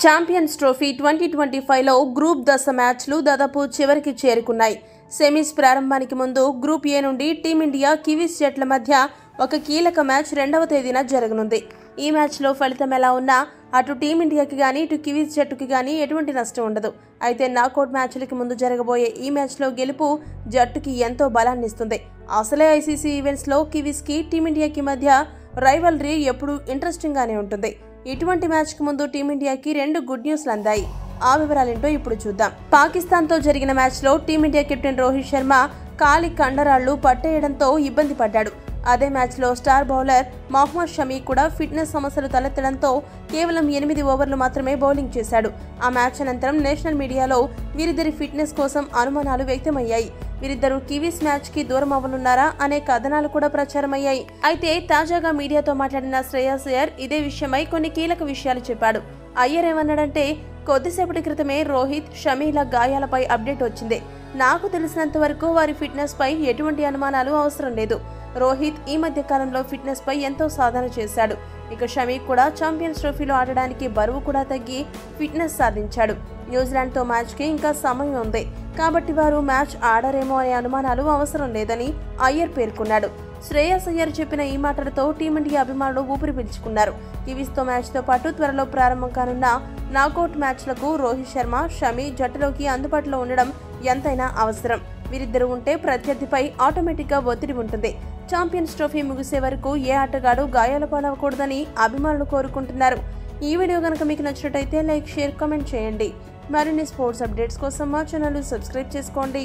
Champions trophy 2025లో group దశ మ్యాచ్లు దాదాపు చివరికి చేరుకున్నాయి. సెమీస్ ప్రారంభానికి ముందు గ్రూప్ ఏ నుండి టీమిండియా కివీస్ జట్ల మధ్య ఒక కీలక మ్యాచ్ 2వ తేదీన జరగనుంది. ఈ మ్యాచ్లో ఫలితం ఎలా ఉన్నా అటు టీమిండియాకి కానీ ఇటు కివీస్ జట్టుకి కానీ ఎటువంటి నష్టం ఉండదు. అయితే నాకౌట్ మ్యాచ్లకి ముందు జరగబోయే ఈ మ్యాచ్లో గెలుపు జట్టుకి ఎంతో బలాన్నిస్తుంది. అసలే ఐసీసీ ఈవెంట్స్లో కివీస్కి టీమిండియాకి మధ్య రైవల్రీ ఎప్పుడు ఇంట్రెస్టింగ్ గానే ఉంటుంది. ఇటువంటి మ్యాచ్ కు ముందు టీమిండియాకి 2 గుడ్ న్యూస్లు అందాయి. ఆ వివరాలేంటో ఇప్పుడు చూద్దాం. పాకిస్తాన్తో జరిగిన మ్యాచ్లో టీమిండియా కెప్టెన్ రోహిత్ శర్మ కాలి కండరాళ్లు పట్టేయడంతో ఇబ్బంది పడ్డాడు. అదే మ్యాచ్లో స్టార్ బౌలర్ మహమ్మద్ షమి కూడా ఫిట్నెస్ సమస్యలు తలెత్తడంతో కేవలం 8 ఓవర్లు మాత్రమే బౌలింగ్ చేశాడు. ఆ మ్యాచ్ అనంతరం నేషనల్ మీడియాలో వీరిద్దరి ఫిట్నెస్ కోసం అనుమానాలు వ్యక్తమయ్యాయి. వీరిద్దరూ కివీస్ మ్యాచ్ కి దూరం అవ్వనున్నారా అనే కథనాలు కూడా ప్రచారమయ్యాయి. అయితే తాజాగా మీడియాతో మాట్లాడిన శ్రేయస్ అయ్యర్ ఇదే విషయమై కొన్ని కీలక విషయాలు చెప్పాడు. అయ్యర్ ఏమన్నాడంటే, కొద్దిసేపటి క్రితమే రోహిత్, షమీల గాయాలపై అప్డేట్ వచ్చింది. నాకు తెలిసినంత వరకు వారి ఫిట్నెస్ పై ఎటువంటి అనుమానాలు అవసరం లేదు. రోహిత్ ఈ మధ్య కాలంలో ఫిట్నెస్ పై ఎంతో సాధన చేశాడు. ఇక షమీ కూడా ఛాంపియన్స్ ట్రోఫీలో ఆడడానికి బరువు కూడా తగ్గి ఫిట్నెస్ సాధించాడు. న్యూజిలాండ్ తో మ్యాచ్ కి ఇంకా సమయం ఉంది కాబట్టి వారు మ్యాచ్ ఆడరేమో అనే అనుమానాలు అవసరం లేదని అయ్యర్ పేర్కొన్నాడు. శ్రేయస్ అయ్యర్ చెప్పిన ఈ మాటలతో టీమిండియా అభిమానులు ఊపిరి పీల్చుకున్నారు. కివీస్ తో మ్యాచ్ తో పాటు త్వరలో ప్రారంభం కానున్న నాకౌట్ మ్యాచ్లకు రోహిత్ శర్మ, షమి జట్టులోకి అందుబాటులో ఉండడం ఎంతైనా అవసరం. వీరిద్దరూ ఉంటే ప్రత్యర్థిపై ఆటోమేటిక్ గా ఒత్తిడి ఉంటుంది. ఛాంపియన్స్ ట్రోఫీ ముగిసే వరకు ఏ ఆటగాడు గాయాల పాలవకూడదని అభిమానులు కోరుకుంటున్నారు. ఈ వీడియో కనుక మీకు నచ్చినట్టయితే లైక్, షేర్, కామెంట్ చేయండి. మరిన్ని స్పోర్ట్స్ అప్డేట్స్ కోసం మా ఛానల్ సబ్స్క్రైబ్ చేసుకోండి.